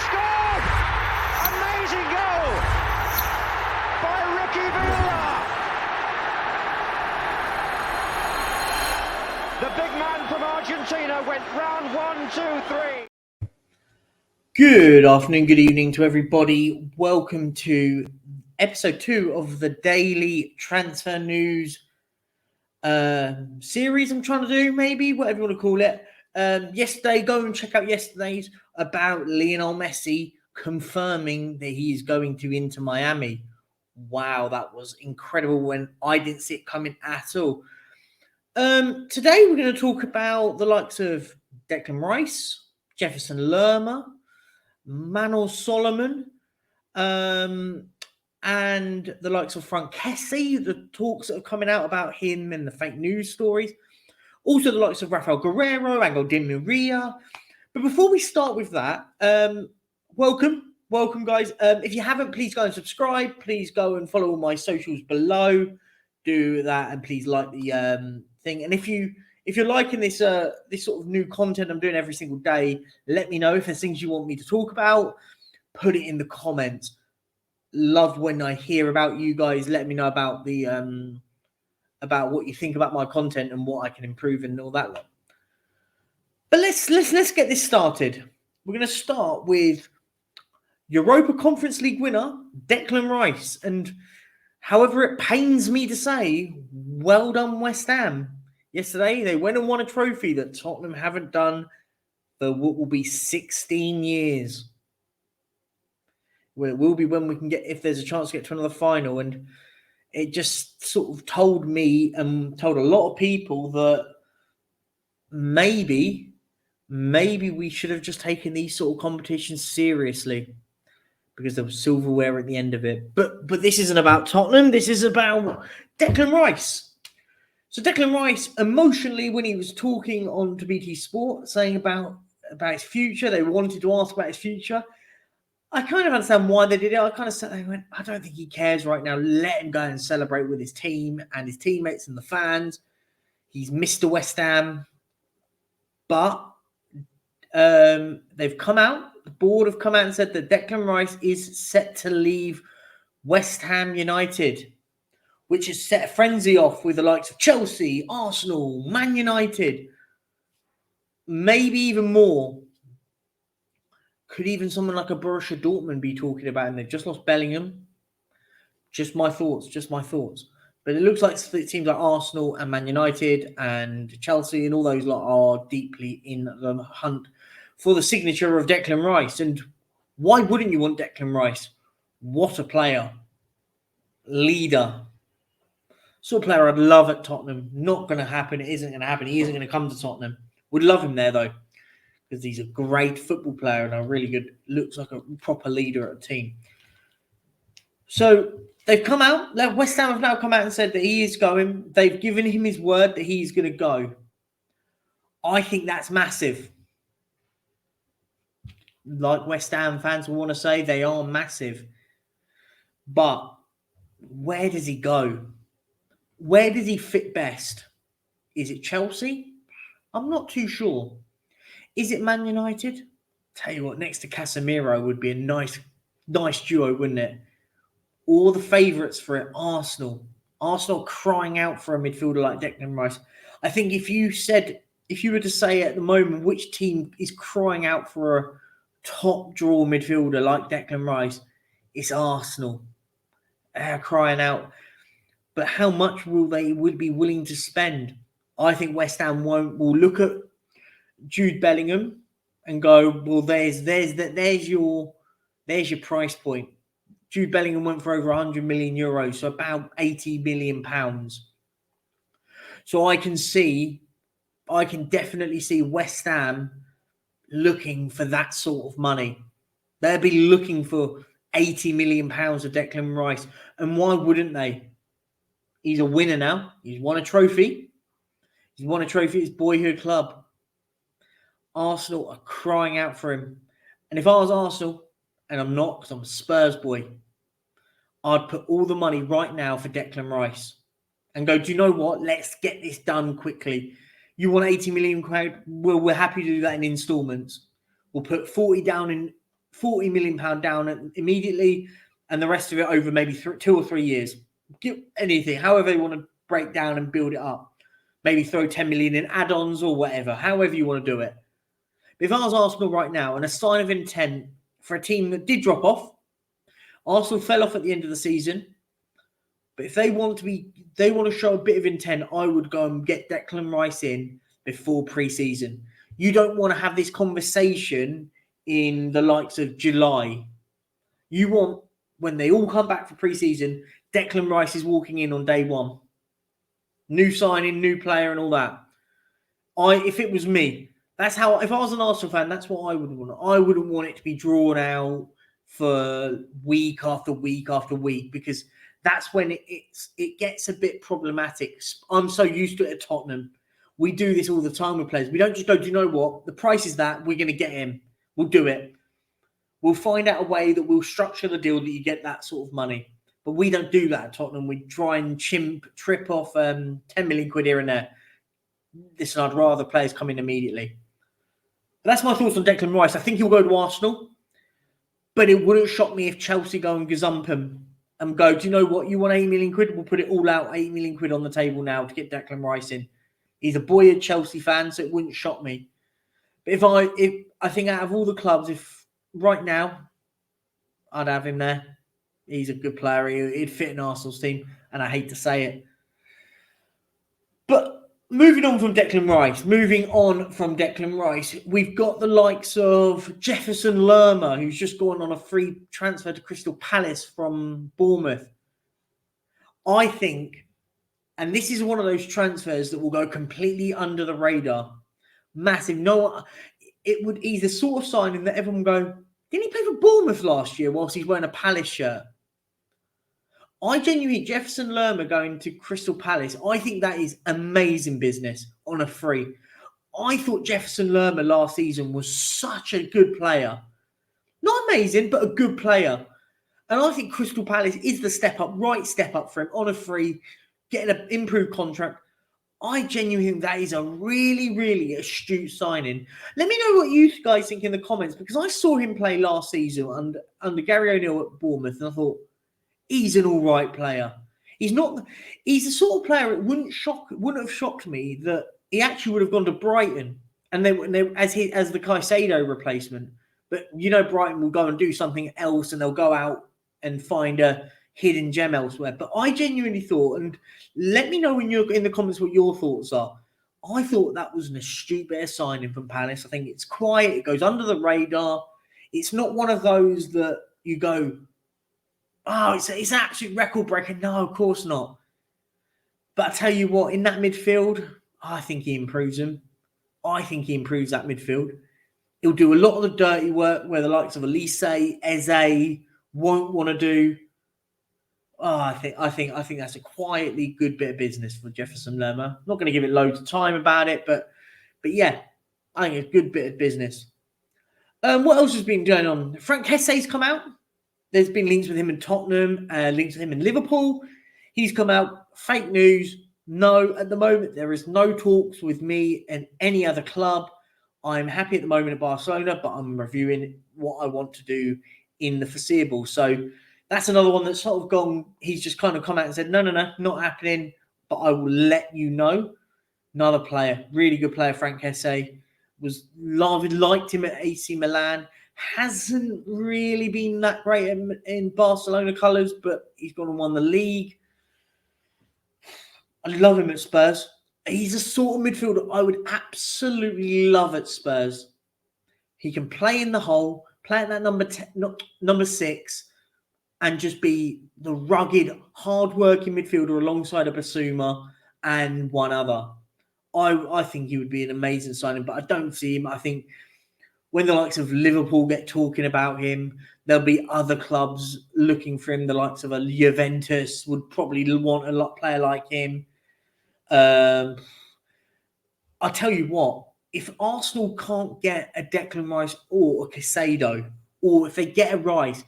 scored! Amazing goal by Ricky Villa. The big man from Argentina went round 1, 2, 3. Good afternoon, good evening to everybody. Welcome to episode 2 of the daily transfer news series I'm trying to do, maybe, whatever you want to call it. Yesterday, go and check out yesterday's about Lionel Messi confirming that he is going to Inter Miami. Wow, that was incredible when I didn't see it coming at all. Today, we're going to talk about the likes of Declan Rice, Jefferson Lerma, Manor Solomon, and the likes of Frank Kessie, the talks that are coming out about him and the fake news stories. Also, the likes of Rafael Guerrero, Angel Di Maria. But before we start with that, welcome, guys. If you haven't, please go and subscribe. Please go and follow all my socials below. Do that, and please like the thing. And if you're liking this this sort of new content I'm doing every single day, let me know if there's things you want me to talk about. Put it in the comments. Love when I hear about you guys. Let me know about the about what you think about my content and what I can improve and all that lot. But let's get this started. We're going to start with Europa Conference League winner Declan Rice, and however it pains me to say, well done West Ham. Yesterday they went and won a trophy that Tottenham haven't done for what will be 16 years. Well, it will be when we can get, if there's a chance to get to another final. And it just sort of told me and told a lot of people that maybe we should have just taken these sort of competitions seriously, because there was silverware at the end of it. But this isn't about Tottenham. This is about Declan Rice. So Declan Rice, emotionally, when he was talking on to BT Sport, saying about his future, they wanted to ask about his future. I kind of understand why they did it. I kind of sat there and went, I don't think he cares right now. Let him go and celebrate with his team and his teammates and the fans. He's Mr. West Ham. But they've come out, the board have come out and said that Declan Rice is set to leave West Ham United, which has set a frenzy off with the likes of Chelsea, Arsenal, Man United, maybe even more. Could even someone like a Borussia Dortmund be talking about him? They've just lost Bellingham. Just my thoughts. But it looks like it seems like Arsenal and Man United and Chelsea and all those lot are deeply in the hunt for the signature of Declan Rice. And why wouldn't you want Declan Rice? What a player. Leader. Sort of player I'd love at Tottenham. Not going to happen. It isn't going to happen. He isn't going to come to Tottenham. Would love him there, though, because he's a great football player and a really good, looks like a proper leader at a team. So they've come out, West Ham have now come out and said that he is going. They've given him his word that he's going to go. I think that's massive. Like West Ham fans will want to say, they are massive. But where does he go? Where does he fit best? Is it Chelsea? I'm not too sure. Is it Man United? Tell you what, next to Casemiro would be a nice duo, wouldn't it? Or the favourites for it, Arsenal. Arsenal crying out for a midfielder like Declan Rice. I think if you were to say at the moment which team is crying out for a top draw midfielder like Declan Rice, it's Arsenal. They're crying out. But how much would be willing to spend? I think West Ham will look at Jude Bellingham and go, well, there's your price point. Jude Bellingham went for over 100 million euros, so about 80 million pounds. So I can definitely see West Ham looking for that sort of money. They'll be looking for 80 million pounds of Declan Rice. And why wouldn't they? He's a winner now. He's won a trophy. He's won a trophy at his boyhood club. Arsenal are crying out for him. And if I was Arsenal, and I'm not because I'm a Spurs boy, I'd put all the money right now for Declan Rice and go, do you know what? Let's get this done quickly. You want 80 million crowd? Well, we're happy to do that in installments. We'll put 40 down in £40 million down immediately, and the rest of it over maybe 2 or 3 years. Give anything, however you want to break down and build it up. Maybe throw 10 million in add-ons or whatever, however you want to do it. But if I was Arsenal right now, and a sign of intent for a team that did drop off, Arsenal fell off at the end of the season. But if they want to show a bit of intent, I would go and get Declan Rice in before pre-season. You don't want to have this conversation in the likes of July. You want, when they all come back for pre-season, Declan Rice is walking in on day one. New signing, new player and all that. If it was me, that's how, if I was an Arsenal fan, that's what I would want. I wouldn't want it to be drawn out for week after week after week, because that's when it gets a bit problematic. I'm so used to it at Tottenham. We do this all the time with players. We don't just go, do you know what? The price is that. We're going to get him. We'll do it. We'll find out a way that we'll structure the deal that you get that sort of money. But we don't do that at Tottenham. We try and trip off 10 million quid here and there. Listen, I'd rather players come in immediately. But that's my thoughts on Declan Rice. I think he'll go to Arsenal. But it wouldn't shock me if Chelsea go and gazump him and go, do you know what? You want 8 million quid? We'll put it all out, 8 million quid on the table now to get Declan Rice in. He's a buoyant Chelsea fan, so it wouldn't shock me. But if I think out of all the clubs, if right now, I'd have him there. He's a good player. He'd fit in Arsenal's team, and I hate to say it. But moving on from Declan Rice, we've got the likes of Jefferson Lerma, who's just gone on a free transfer to Crystal Palace from Bournemouth. I think, and this is one of those transfers that will go completely under the radar. Massive. He's the sort of signing that everyone will go, didn't he play for Bournemouth last year whilst he's wearing a Palace shirt? I genuinely, Jefferson Lerma going to Crystal Palace, I think that is amazing business on a free. I thought Jefferson Lerma last season was such a good player. Not amazing, but a good player. And I think Crystal Palace is the right step up for him on a free, getting an improved contract. I genuinely think that is a really, really astute signing. Let me know what you guys think in the comments, because I saw him play last season under Gary O'Neill at Bournemouth, and I thought, he's an all right player. He's the sort of player it wouldn't have shocked me that he actually would have gone to Brighton and they as the Caicedo replacement. But you know, Brighton will go and do something else, and they'll go out and find a hidden gem elsewhere. But I genuinely thought, and let me know in the comments what your thoughts are. I thought that was an astute bit of signing from Palace. I think it's quiet. It goes under the radar. It's not one of those that you go, oh, it's an absolute record breaker. No, of course not. But I tell you what, in that midfield, I think he improves them. I think he improves that midfield. He'll do a lot of the dirty work where the likes of Elise, Eze won't want to do. Oh, I think that's a quietly good bit of business for Jefferson Lerma. Not going to give it loads of time about it, but yeah, I think a good bit of business. What else has been going on? Frank Kesse's come out. There's been links with him in Tottenham, links with him in Liverpool. He's come out. Fake news. No, at the moment, there is no talks with me and any other club. I'm happy at the moment at Barcelona, but I'm reviewing what I want to do in the foreseeable. So that's another one that's sort of gone. He's just kind of come out and said, no, not happening, but I will let you know. Another player, really good player, Frank Kesse. Liked him at AC Milan. Hasn't really been that great in Barcelona colours, but he's gone and won the league. I love him at Spurs. He's a sort of midfielder I would absolutely love at Spurs. He can play in the hole, play at that number 6, and just be the rugged, hard-working midfielder alongside a Basuma and one other. I think he would be an amazing signing, but I don't see him. I think when the likes of Liverpool get talking about him, there'll be other clubs looking for him. The likes of a Juventus would probably want a player like him. I'll tell you what, if Arsenal can't get a Declan Rice or a Caicedo, or if they get a Rice,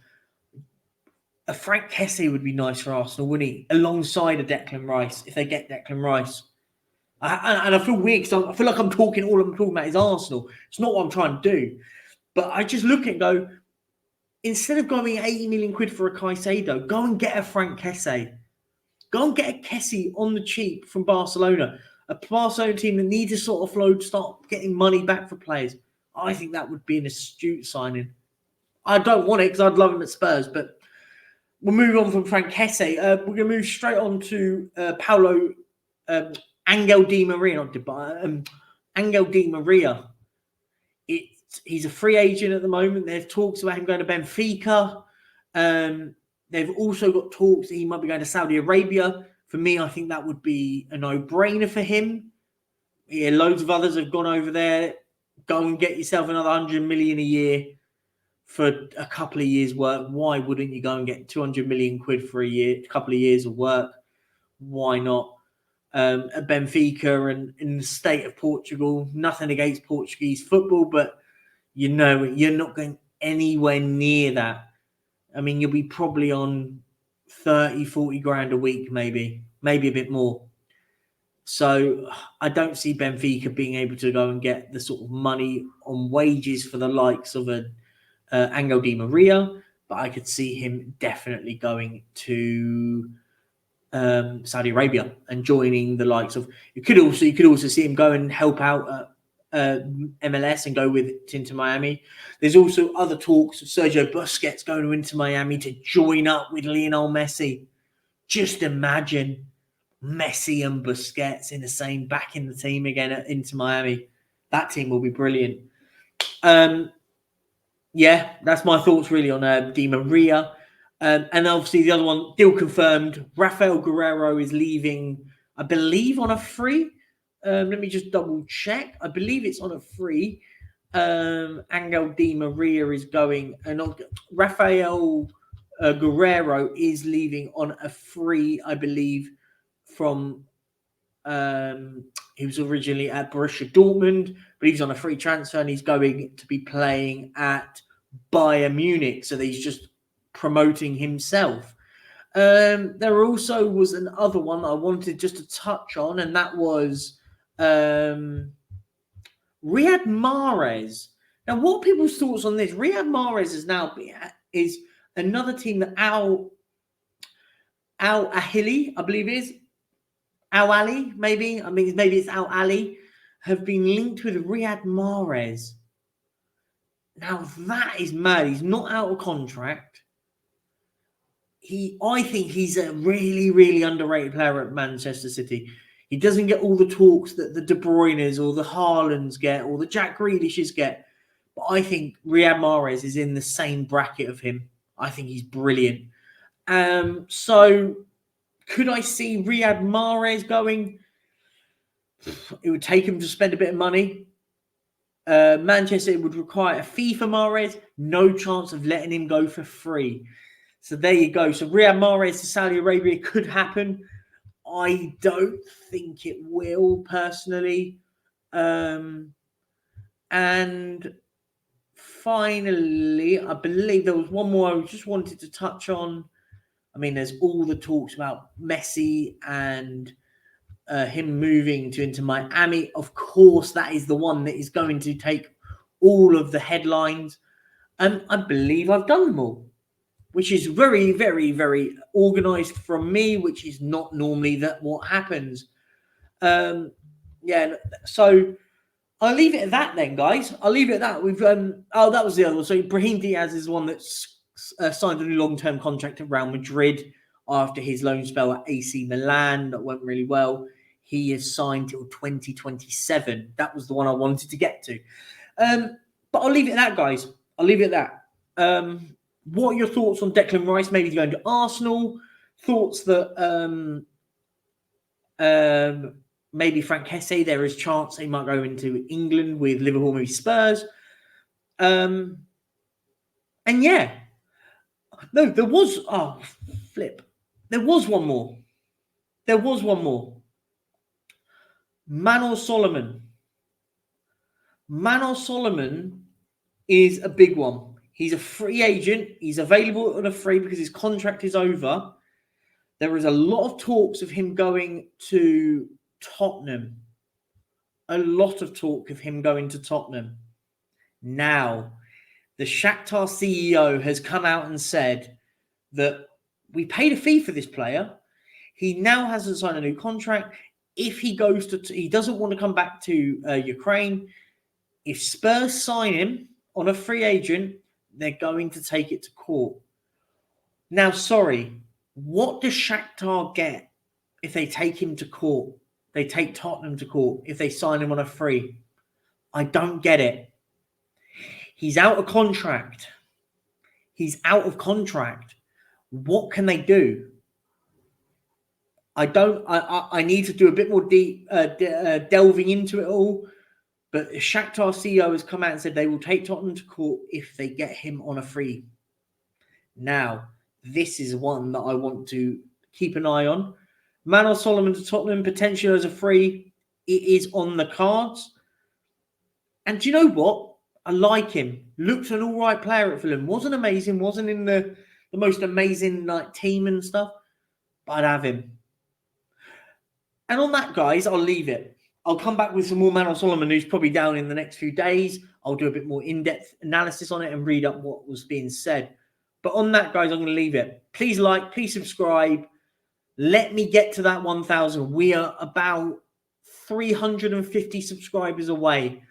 a Frank Kesse would be nice for Arsenal, wouldn't he? Alongside a Declan Rice, if they get Declan Rice. And I feel weird because I feel like all I'm talking about is Arsenal. It's not what I'm trying to do. But I just look at it and go, instead of going 80 million quid for a Caicedo, go and get a Frank Kessie. Go and get a Kessie on the cheap from Barcelona. A Barcelona team that needs to sort of flow, start getting money back for players. I think that would be an astute signing. I don't want it because I'd love him at Spurs, but we'll move on from Frank Kessie. We're going to move straight on to Paulo Angel Di Maria. Angel Di Maria. He's a free agent at the moment. There's talks about him going to Benfica. They've also got talks that he might be going to Saudi Arabia. For me, I think that would be a no-brainer for him. Yeah, loads of others have gone over there. Go and get yourself another 100 million a year for a couple of years' work. Why wouldn't you go and get 200 million quid for a couple of years of work? Why not? At Benfica and in the state of Portugal, nothing against Portuguese football, but you know you're not going anywhere near that. I mean, you'll be probably on 30, 40 grand a week, maybe a bit more. So I don't see Benfica being able to go and get the sort of money on wages for the likes of Angel Di Maria, but I could see him definitely going to Saudi Arabia and joining the likes of. You could also see him go and help out MLS and go with Inter Miami. There's also other talks of Sergio Busquets going to Inter Miami to join up with Lionel Messi. Just imagine Messi and Busquets back in the team again at Inter Miami. That team will be brilliant. Yeah, that's my thoughts really on Di Maria. And obviously the other one, deal confirmed. Rafael Guerrero is leaving, I believe, on a free. Let me just double check. I believe it's on a free. Angel Di Maria is going, and Rafael Guerrero is leaving on a free, I believe, from. He was originally at Borussia Dortmund, but he's on a free transfer and he's going to be playing at Bayern Munich. So he's just promoting himself. There also was another one that I wanted just to touch on, and that was Riyad Mahrez. Now, what are people's thoughts on this? Riyad Mahrez is another team that Al Ahly, I believe is Al Ali, maybe. I mean, maybe it's Al Ali, have been linked with Riyad Mahrez. Now that is mad. He's not out of contract. I think he's a really, really underrated player at Manchester City. He doesn't get all the talks that the De Bruynes or the Haalands get or the Jack Grealishes get. But I think Riyad Mahrez is in the same bracket of him. I think he's brilliant. So could I see Riyad Mahrez going? It would take him to spend a bit of money. Manchester would require a fee for Mahrez. No chance of letting him go for free. So there you go. So Riyad Mahrez to Saudi Arabia could happen. I don't think it will, personally. And finally, I believe there was one more I just wanted to touch on. I mean, there's all the talks about Messi and him moving to Inter Miami. Of course, that is the one that is going to take all of the headlines. And I believe I've done them all, which is very, very, very organised from me, which is not normally what happens. Yeah, so I'll leave it at that then, guys. I'll leave it at that. We've that was the other one. So Brahim Diaz is one that's signed a new long-term contract at Real Madrid after his loan spell at AC Milan. That went really well. He is signed till 2027. That was the one I wanted to get to. But I'll leave it at that, guys. I'll leave it at that. What are your thoughts on Declan Rice maybe going to Arsenal? Thoughts that maybe Frank Kessie, there is chance he might go into England with Liverpool, maybe Spurs. And yeah. No, there was... Oh, flip. There was one more. Manor Solomon. Manor Solomon is a big one. He's a free agent. He's available on a free because his contract is over. There is a lot of talks of him going to Tottenham. A lot of talk of him going to Tottenham. Now, the Shakhtar CEO has come out and said that we paid a fee for this player. He now hasn't signed a new contract. If he goes to, he doesn't want to come back to Ukraine. If Spurs sign him on a free agent, they're going to take it to court. Now, sorry, what does Shakhtar get if they take him to court? They take Tottenham to court if they sign him on a free. I don't get it. He's out of contract. He's out of contract. What can they do? I need to do a bit more deep delving into it all. But Shakhtar CEO has come out and said they will take Tottenham to court if they get him on a free. Now, this is one that I want to keep an eye on. Manor Solomon to Tottenham, potentially as a free. It is on the cards. And do you know what? I like him. Looks an all right player at Fulham. Wasn't amazing. Wasn't in the most amazing team and stuff. But I'd have him. And on that, guys, I'll leave it. I'll come back with some more Manor Solomon news probably down in the next few days. I'll do a bit more in-depth analysis on it and read up what was being said. But on that, guys, I'm going to leave it. Please like, please subscribe. Let me get to that 1,000. We are about 350 subscribers away.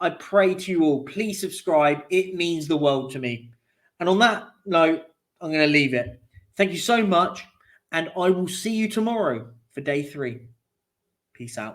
I pray to you all, please subscribe. It means the world to me. And on that note, I'm going to leave it. Thank you so much. And I will see you tomorrow for day 3. Peace out.